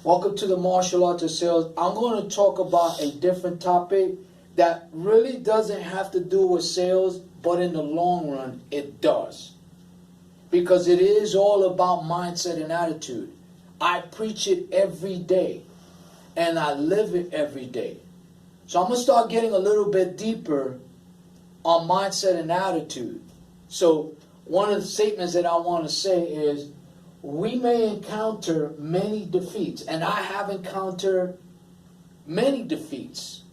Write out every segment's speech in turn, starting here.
Welcome to the Martial Arts of Sales. I'm going to talk about a different topic that really doesn't have to do with sales, but in the long run, it does. Because it is all about mindset and attitude. I preach it every day, and I live it every day. So I'm going to start getting a little bit deeper on mindset and attitude. So one of the statements that I want to say is, we may encounter many defeats, and I have encountered many defeats,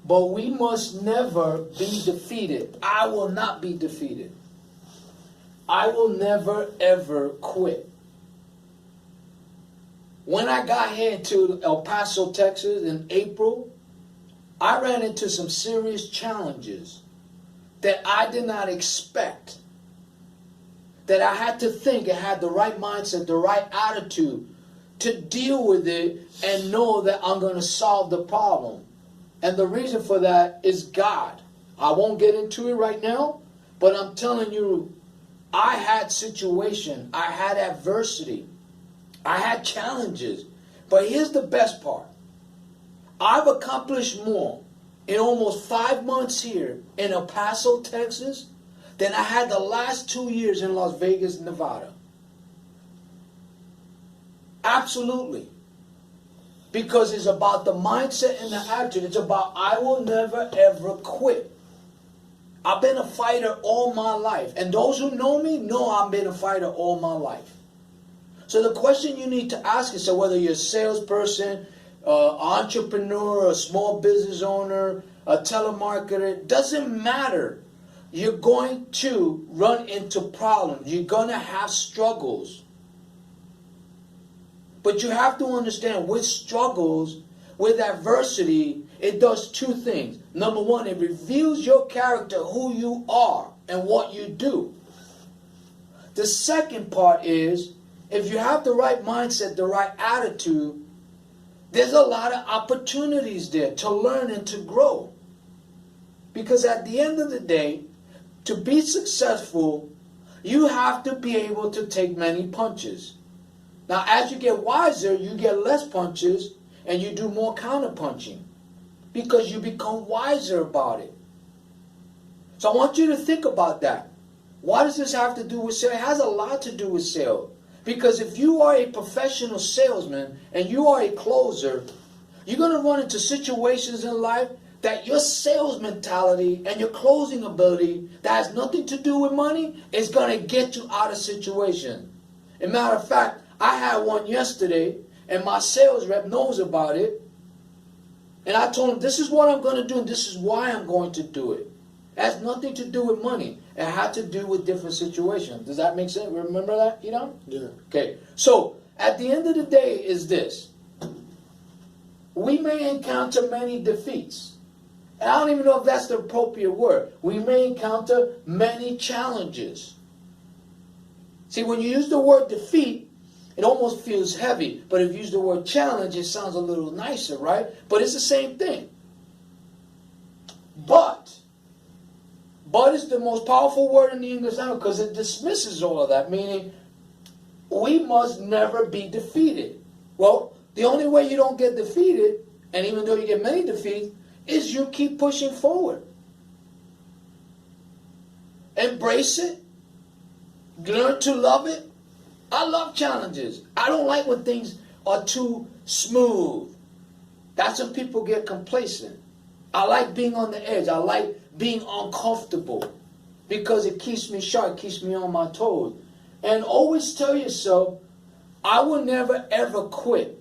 but we must never be defeated. I will not be defeated. I will never ever quit. When I got here to El Paso, Texas in April, I ran into some serious challenges that I did not expect. That I had to think and had the right mindset, the right attitude to deal with it and know that I'm going to solve the problem. And the reason for that is God. I won't get into it right now, but I'm telling you, I had situation, I had adversity, I had challenges. But here's the best part. I've accomplished more in almost 5 months here in El Paso, Texas, than I had the last 2 years in Las Vegas, Nevada. Absolutely. Because it's about the mindset and the attitude. It's about I will never ever quit. I've been a fighter all my life. And those who know me know I've been a fighter all my life. So the question you need to ask yourself, whether you're a salesperson, entrepreneur, a small business owner, a telemarketer, doesn't matter. You're going to run into problems. You're going to have struggles. But you have to understand with struggles, with adversity, it does two things. Number one, it reveals your character, who you are, and what you do. The second part is, if you have the right mindset, the right attitude, there's a lot of opportunities there to learn and to grow. Because at the end of the day, to be successful, you have to be able to take many punches. Now, as you get wiser, you get less punches and you do more counter punching because you become wiser about it. So I want you to think about that. What does this have to do with sales? It has a lot to do with sales. Because if you are a professional salesman and you are a closer, you're going to run into situations in life that your sales mentality and your closing ability that has nothing to do with money is going to get you out of situation. As a matter of fact, I had one yesterday and my sales rep knows about it. And I told him, this is what I'm going to do and this is why I'm going to do it. It has nothing to do with money. It had to do with different situations. Does that make sense? Remember that, you know? Yeah. Okay. So, at the end of the day is this. We may encounter many defeats. And I don't even know if that's the appropriate word. We may encounter many challenges. See, when you use the word defeat, it almost feels heavy. But if you use the word challenge, it sounds a little nicer, right? But it's the same thing. But is the most powerful word in the English language because it dismisses all of that, meaning we must never be defeated. Well, the only way you don't get defeated, and even though you get many defeats, is you keep pushing forward. Embrace it. Learn to love it. I love challenges. I don't like when things are too smooth. That's when people get complacent. I like being on the edge. I like being uncomfortable because it keeps me sharp, keeps me on my toes. And always tell yourself, I will never ever quit.